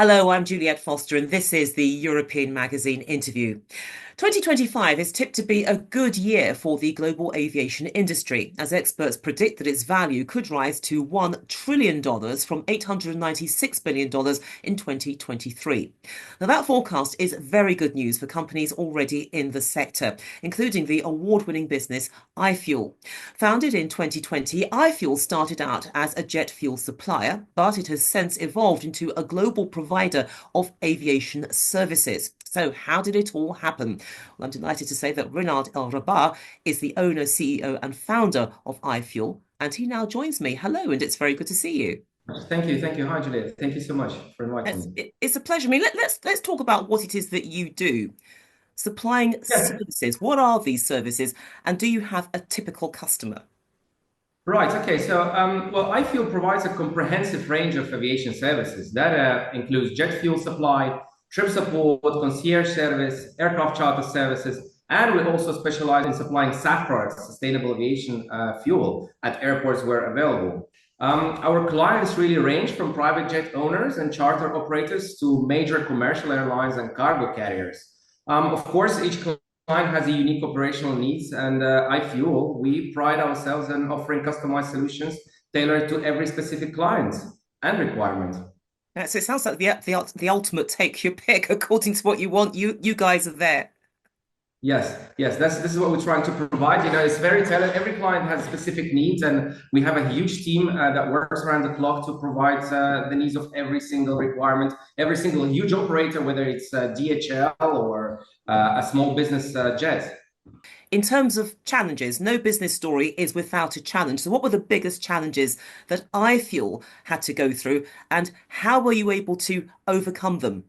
Hello, I'm Juliette Foster, and this is the European Magazine interview. 2025 is tipped to be a good year for the global aviation industry, as experts predict that its value could rise to $1 trillion from $896 billion in 2023. Now, that forecast is very good news for companies already in the sector, including the award-winning business iFuel. Founded in 2020, iFuel started out as a jet fuel supplier, but it has since evolved into a global provider of aviation services. So, how did it all happen? Well, I'm delighted to say that Rinad El-Rabaa is the owner, CEO, and founder of iFuel, and he now joins me. Hello, and it's very good to see you. Thank you. Thank you. Hi, Juliet. Thank you so much for inviting me. It's a pleasure. I mean, let's talk about what it is that you do. Supplying Yeah, services. What are these services, and do you have a typical customer? right. Okay. Well, iFuel provides a comprehensive range of aviation services that includes jet fuel supply, trip support, concierge service, aircraft charter services, and we also specialize in supplying SAF products, sustainable aviation fuel, at airports where available. Our clients really range from private jet owners and charter operators to major commercial airlines and cargo carriers. Of course, each client has a unique operational needs, and iFuel, we pride ourselves in offering customized solutions tailored to every specific client and requirement. So it sounds like the ultimate take your pick according to what you want. You guys are there. Yes, yes, this is what we're trying to provide. You know, it's very tailored. Every client has specific needs, and we have a huge team that works around the clock to provide the needs of every single requirement, every single huge operator, whether it's DHL or a small business jet. In terms of challenges, no business story is without a challenge. So, what were the biggest challenges that iFuel had to go through, and how were you able to overcome them?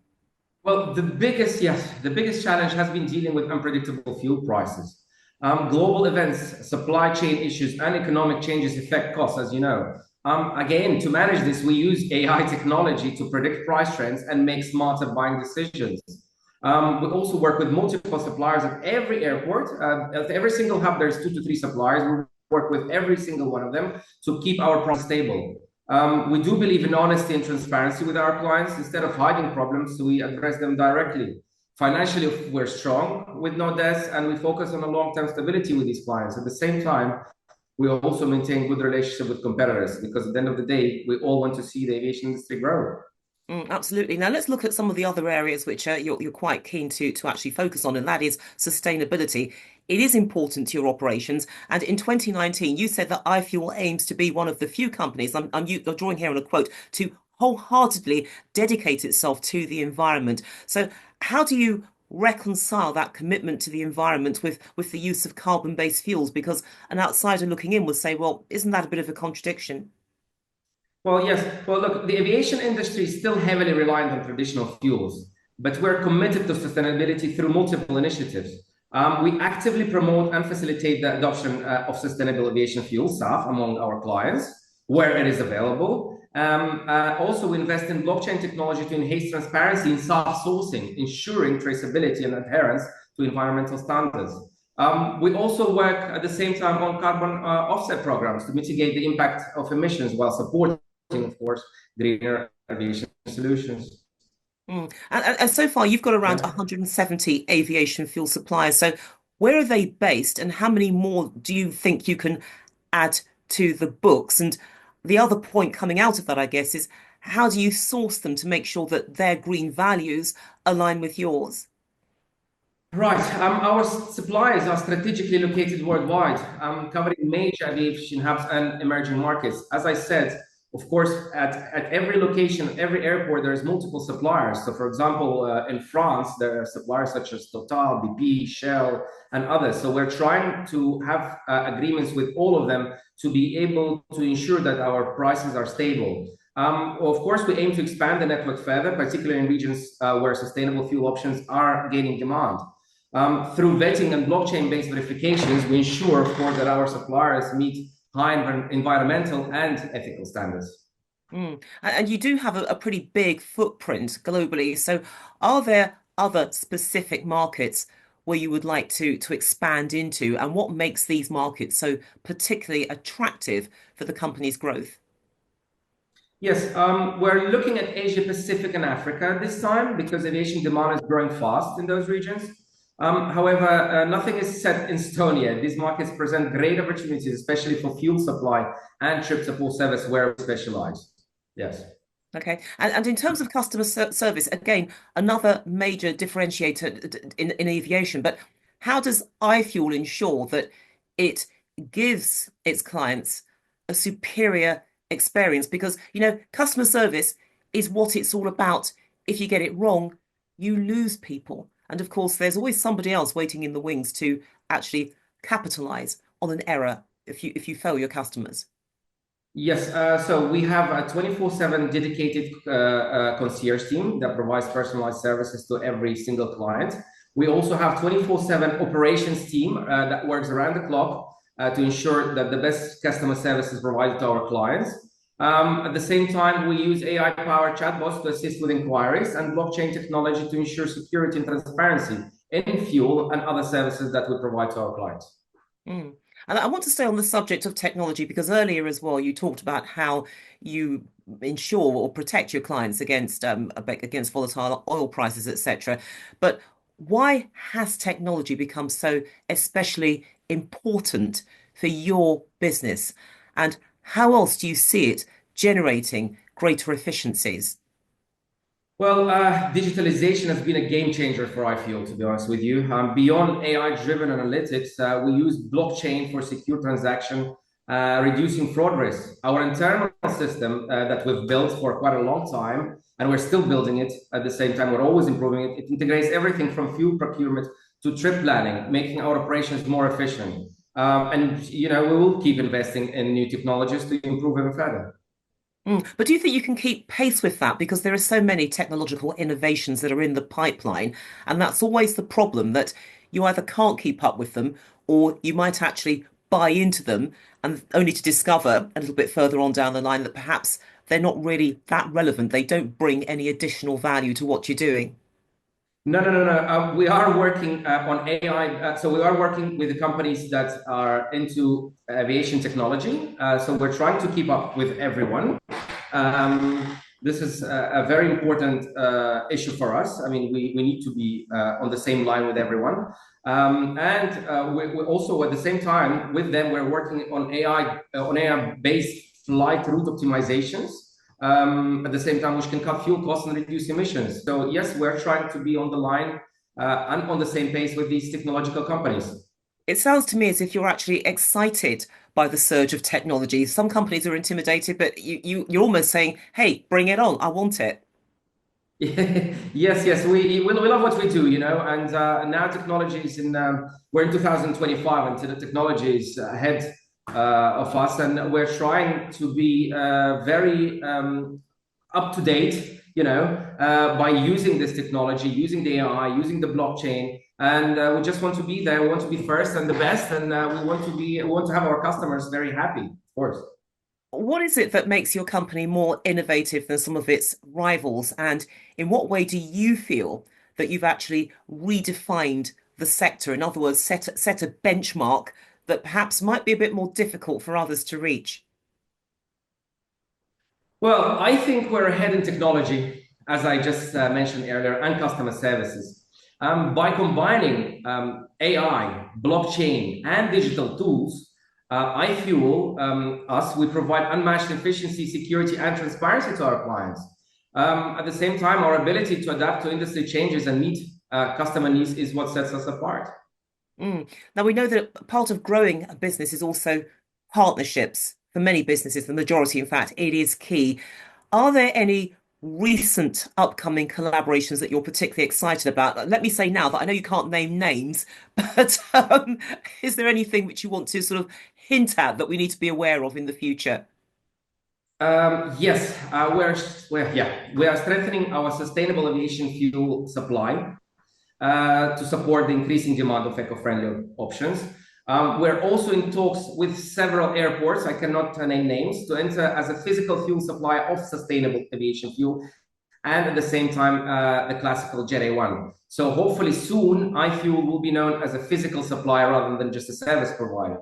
Well, the biggest challenge has been dealing with unpredictable fuel prices. Global events, supply chain issues, and economic changes affect costs, as you know. Again, to manage this, we use AI technology to predict price trends and make smarter buying decisions. We also work with multiple suppliers at every airport. At every single hub, there's two to three suppliers. We work with every single one of them to keep our price stable. We do believe in honesty and transparency with our clients. Instead of hiding problems, we address them directly. Financially, we're strong with no debts, and we focus on a long-term stability with these clients. At the same time, we also maintain good relationship with competitors because at the end of the day, we all want to see the aviation industry grow. Absolutely. Now let's look at some of the other areas which you're quite keen to actually focus on, and that is sustainability. It is important to your operations, and in 2019, you said that iFuel aims to be one of the few companies. I'm drawing here on a quote to wholeheartedly dedicate itself to the environment. So, how do you reconcile that commitment to the environment with the use of carbon-based fuels? Because an outsider looking in would say, well, isn't that a bit of a contradiction? Well, yes. Well, look, the aviation industry is still heavily reliant on traditional fuels, but we're committed to sustainability through multiple initiatives. We actively promote and facilitate the adoption of sustainable aviation fuel, SAF, among our clients where it is available. Also, we invest in blockchain technology to enhance transparency in SAF sourcing, ensuring traceability and adherence to environmental standards. We also work at the same time on carbon offset programs to mitigate the impact of emissions while supporting, of course, greener aviation solutions. And so far, you've got around Yeah. 170 aviation fuel suppliers. So, where are they based, and how many more do you think you can add to the books? And the other point coming out of that, I guess, is how do you source them to make sure that their green values align with yours? Right. Our suppliers are strategically located worldwide, covering major aviation hubs and emerging markets. As I said, of course, at every location, every airport, there's multiple suppliers. So, for example, in France, there are suppliers such as Total, BP, Shell, and others. So, we're trying to have agreements with all of them to be able to ensure that our prices are stable. Of course, we aim to expand the network further, particularly in regions where sustainable fuel options are gaining demand. Through vetting and blockchain-based verifications, we ensure, of course, that our suppliers meet high environmental and ethical standards. And you do have a pretty big footprint globally. So, are there other specific markets where you would like to expand into, and what makes these markets so particularly attractive for the company's growth? Yes, we're looking at Asia Pacific and Africa this time because aviation demand is growing fast in those regions. However, nothing is set in stone yet. These markets present great opportunities, especially for fuel supply and trip support service where we specialize. Yes. Okay. And in terms of customer service, again, another major differentiator in aviation, but how does iFuel ensure that it gives its clients a superior experience? Because, customer service is what it's all about. If you get it wrong, you lose people. And of course, there's always somebody else waiting in the wings to actually capitalize on an error if you fail your customers. Yes, so we have a 24/7 dedicated concierge team that provides personalized services to every single client. We also have 24/7 operations team that works around the clock to ensure that the best customer service is provided to our clients. At the same time, we use AI-powered chatbots to assist with inquiries and blockchain technology to ensure security and transparency in fuel and other services that we provide to our clients. Mm. And I want to stay on the subject of technology because earlier as well, you talked about how you insure or protect your clients against volatile oil prices, etc. But why has technology become so especially important for your business? And how else do you see it generating greater efficiencies? Well, digitalization has been a game changer for iFuel, to be honest with you. Beyond AI-driven analytics, we use blockchain for secure transaction, reducing fraud risk. Our internal system that we've built for quite a long time, and we're still building it at the same time, we're always improving it. It integrates everything from fuel procurement to trip planning, making our operations more efficient. We will keep investing in new technologies to improve even further. But do you think you can keep pace with that? Because there are so many technological innovations that are in the pipeline, and that's always the problem that you either can't keep up with them or you might actually buy into them and only to discover a little bit further on down the line that perhaps they're not really that relevant. They don't bring any additional value to what you're doing. No, no, no, no. We are working on AI. So we are working with the companies that are into aviation technology. So we're trying to keep up with everyone. This is a very important issue for us. I mean, we need to be on the same line with everyone. We also, at the same time, with them, we're working on AI-based flight route optimizations at the same time, which can cut fuel costs and reduce emissions. So yes, we're trying to be on the line and on the same pace with these technological companies. It sounds to me as if you're actually excited by the surge of technology. Some companies are intimidated, but you're almost saying, "Hey, bring it on! I want it." Yes, yes, we love what we do, and now technology is we're in 2025, and the technology is ahead of us, and we're trying to be very up to date, by using this technology, using the AI, using the blockchain, and we just want to be there. We want to be first and the best, and we want to have our customers very happy, of course. What is it that makes your company more innovative than some of its rivals? And in what way do you feel that you've actually redefined the sector? In other words, set a benchmark that perhaps might be a bit more difficult for others to reach? Well, I think we're ahead in technology, as I just mentioned earlier, and customer services. By combining AI, blockchain, and digital tools, iFuel, we provide unmatched efficiency, security, and transparency to our clients. At the same time, our ability to adapt to industry changes and meet customer needs is what sets us apart. Now, we know that part of growing a business is also partnerships. For many businesses, the majority, in fact, it is key. Are there any recent upcoming collaborations that you're particularly excited about? Let me say now that I know you can't name names, but is there anything which you want to sort of hint at that we need to be aware of in the future? Yes, we are strengthening our sustainable aviation fuel supply to support the increasing demand of eco-friendly options. We're also in talks with several airports, I cannot name names, to enter as a physical fuel supplier of sustainable aviation fuel and at the same time the classical Jet A1. So hopefully soon iFuel will be known as a physical supplier rather than just a service provider.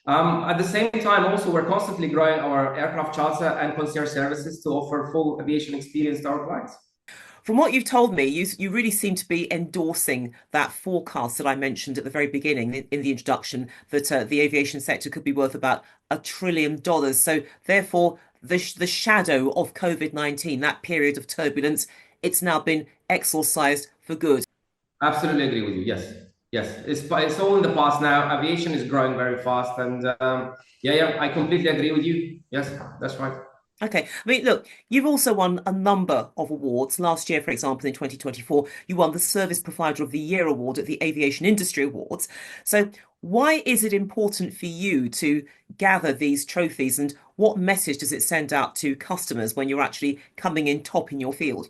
At the same time, also, we're constantly growing our aircraft charter and concierge services to offer full aviation experience to our clients. From what you've told me, you really seem to be endorsing that forecast that I mentioned at the very beginning in the introduction that the aviation sector could be worth about $1 trillion. So therefore, the shadow of COVID-19, that period of turbulence, it's now been exorcised for good. Absolutely agree with you. Yes, yes, it's all in the past now. Aviation is growing very fast, and yeah, yeah, I completely agree with you. Yes, that's right. Okay. I mean, look, you've also won a number of awards. Last year, for example, in 2024, you won the Service Provider of the Year award at the Aviation Industry Awards. So, why is it important for you to gather these trophies, and what message does it send out to customers when you're actually coming in top in your field?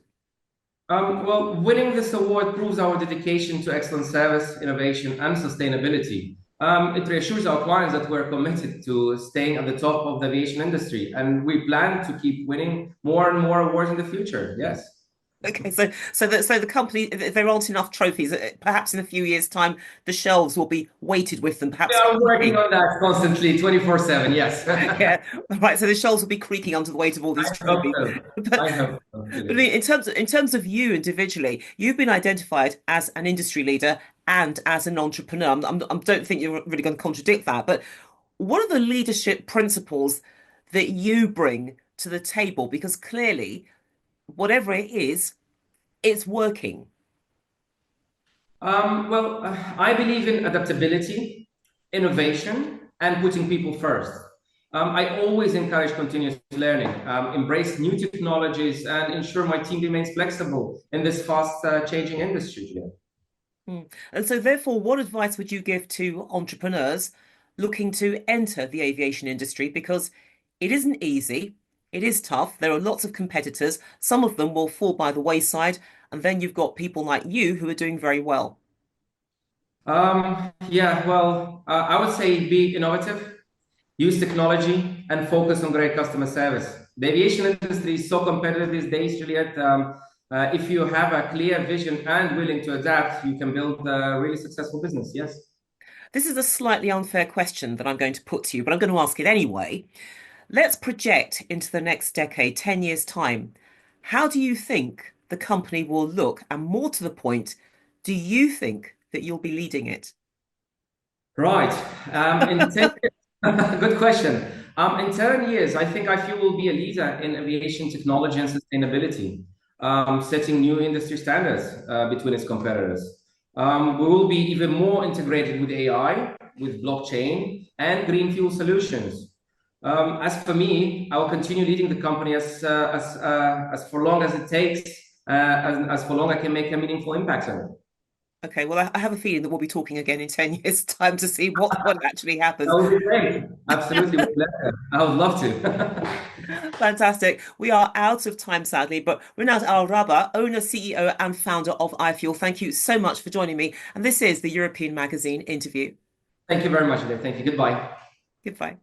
Well, winning this award proves our dedication to excellent service, innovation, and sustainability. It reassures our clients that we're committed to staying at the top of the aviation industry, and we plan to keep winning more and more awards in the future. Yes. Okay, so the company, if there aren't enough trophies, perhaps in a few years' time, the shelves will be weighted with them, We perhaps are working creaking. on that constantly, 24/7. Yes. Yeah, right. So the shelves will be creaking under the weight of all these I hope trophies. so. But, I hope so, but I mean, really. in terms of you individually, you've been identified as an industry leader and as an entrepreneur. I don't think you're really going to contradict that. But what are the leadership principles that you bring to the table? Because clearly, whatever it is, it's working. I believe in adaptability, innovation, and putting people first. I always encourage continuous learning, embrace new technologies, and ensure my team remains flexible in this fast changing industry. Juliette. And so, therefore, what advice would you give to entrepreneurs looking to enter the aviation industry? Because it isn't easy, it is tough. There are lots of competitors. Some of them will fall by the wayside. And then you've got people like you who are doing very well. I would say be innovative, use technology, and focus on great customer service. The aviation industry is so competitive these days, Juliet. If you have a clear vision and willing to adapt, you can build a really successful business. Yes. This is a slightly unfair question that I'm going to put to you, but I'm going to ask it anyway. Let's project into the next decade, 10 years' time. How do you think the company will look? And more to the point, do you think that you'll be leading it? Right. In 10 good question. In 10 years, I think iFuel will be a leader in aviation technology and sustainability, setting new industry standards between its competitors. We will be even more integrated with AI, with blockchain, and green fuel solutions. As for me, I will continue leading the company as for long as it takes, as for long I can make a meaningful impact on it. Okay, well, I have a feeling that we'll be talking again in 10 years' time to see what actually happens. That would be great. Absolutely, with pleasure. I would love to. Fantastic. We are out of time, sadly, but Rinad El-Rabaa, owner, CEO, and founder of iFuel, thank you so much for joining me. And this is the European Magazine interview. Thank you very much, Ade. Thank you. Goodbye. Goodbye.